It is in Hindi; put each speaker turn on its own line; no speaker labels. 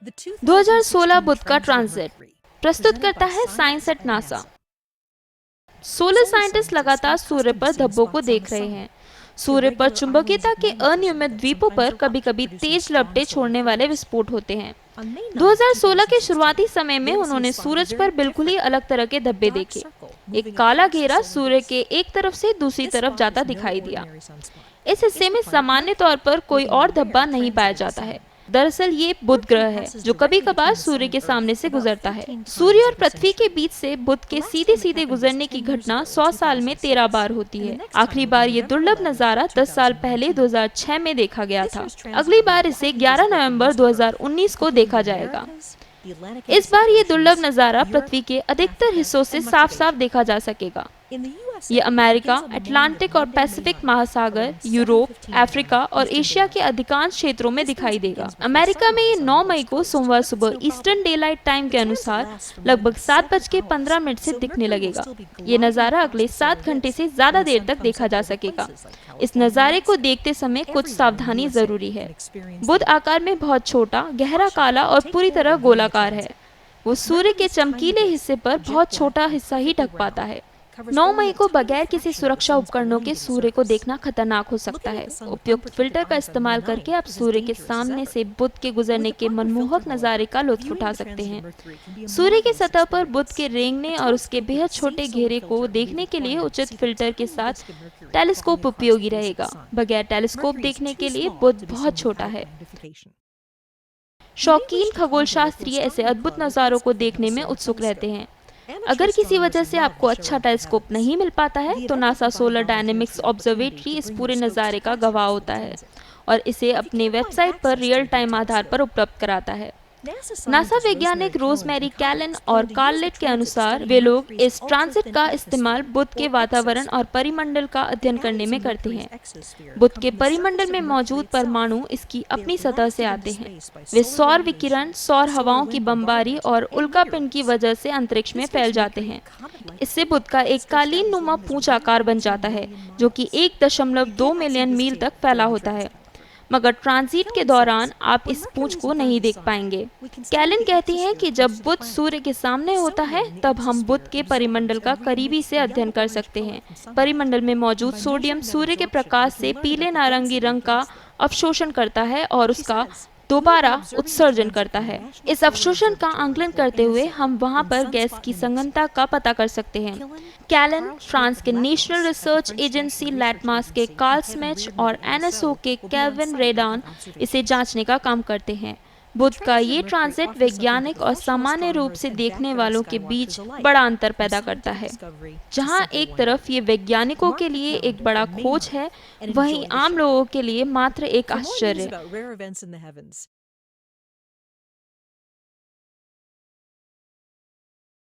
2016 बुध का ट्रांजिट प्रस्तुत करता है science at NASA. Solar scientist लगातार सूर्य पर धब्बों को देख रहे हैं। सूर्य पर चुंबकीयता के अनियमित द्वीपों पर कभी-कभी तेज लपटें छोड़ने वाले विस्फोट होते हैं। 2016 के शुरुआती समय में उन्होंने सूरज पर बिल्कुल ही अलग तरह के धब्बे देखे। एक काला घेरा सूर्य के एक तरफ से दूसरी तरफ जाता दिखाई दिया। इस हिस्से में सामान्य तौर पर कोई और धब्बा नहीं पाया जाता है। दरअसल ये बुध ग्रह है जो कभी कभार सूर्य के सामने से गुजरता है। सूर्य और पृथ्वी के बीच से बुध के सीधे सीधे गुजरने की घटना 100 साल में 13 बार होती है। आखिरी बार ये दुर्लभ नजारा 10 साल पहले 2006 में देखा गया था। अगली बार इसे 11 नवंबर 2019 को देखा जाएगा। इस बार ये दुर्लभ नजारा पृथ्वी के अधिकतर हिस्सों से साफ साफ देखा जा सकेगा। ये अमेरिका, अटलांटिक और पैसिफिक महासागर, यूरोप, अफ्रीका और एशिया के अधिकांश क्षेत्रों में दिखाई देगा। अमेरिका में ये 9 मई को सोमवार सुबह ईस्टर्न डेलाइट टाइम के अनुसार लगभग 7:15 से दिखने लगेगा। ये नज़ारा अगले 7 घंटे से ज्यादा देर तक देखा जा सकेगा। इस नज़ारे को देखते समय कुछ सावधानी जरूरी है। बुध आकार में बहुत छोटा, गहरा काला और पूरी तरह गोलाकार है। वो सूर्य के चमकीले हिस्से पर बहुत छोटा हिस्सा ही ढक पाता है। 9 मई को बगैर किसी सुरक्षा उपकरणों के सूर्य को देखना खतरनाक हो सकता है। उपयुक्त फिल्टर का इस्तेमाल करके आप सूर्य के सामने से बुध के गुजरने के मनमोहक नज़ारे का लुत्फ उठा सकते हैं। सूर्य की सतह पर बुध के रेंगने और उसके बेहद छोटे घेरे को देखने के लिए उचित फिल्टर के साथ टेलीस्कोप उपयोगी रहेगा। बगैर टेलीस्कोप देखने के लिए बुध बहुत छोटा है। शौकीन खगोलशास्त्री ऐसे अद्भुत नज़ारों को देखने में उत्सुक रहते हैं। अगर किसी वजह से आपको अच्छा टेलीस्कोप नहीं मिल पाता है तो नासा सोलर डायनेमिक्स ऑब्जर्वेटरी इस पूरे नज़ारे का गवाह होता है और इसे अपने वेबसाइट पर रियल टाइम आधार पर उपलब्ध कराता है। नासा वैज्ञानिक रोजमेरी कैलन और कार्लेट के अनुसार वे लोग इस ट्रांजिट का इस्तेमाल बुध के वातावरण और परिमंडल का अध्ययन करने में करते हैं। बुध के परिमंडल में मौजूद परमाणु इसकी अपनी सतह से आते हैं। वे सौर विकिरण, सौर हवाओं की बमबारी और उल्कापिंड की वजह से अंतरिक्ष में फैल जाते हैं। इससे बुध का एक कालीन नुमा पूंछ आकार बन जाता है जो कि 1.2 मिलियन मील तक फैला होता है। मगर ट्रांजिट के दौरान आप इस पूंछ को नहीं देख पाएंगे। कैलन कहती हैं कि जब बुध सूर्य के सामने होता है तब हम बुध के परिमंडल का करीबी से अध्ययन कर सकते हैं। परिमंडल में मौजूद सोडियम सूर्य के प्रकाश से पीले नारंगी रंग का अवशोषण करता है और उसका दोबारा उत्सर्जन करता है। इस अवशोषण का आंकलन करते हुए हम वहां पर गैस की संघनता का पता कर सकते हैं। कैलन फ्रांस के नेशनल रिसर्च एजेंसी लैटमास के कार्ल स्मेच और एनएसओ के केल्विन रेडान इसे जांचने का काम करते हैं। बुध का ये ट्रांजिट वैज्ञानिक और सामान्य रूप से देखने वालों के बीच बड़ा अंतर पैदा करता है। जहां एक तरफ ये वैज्ञानिकों के लिए एक बड़ा खोज है, वहीं आम लोगों के लिए मात्र एक आश्चर्य।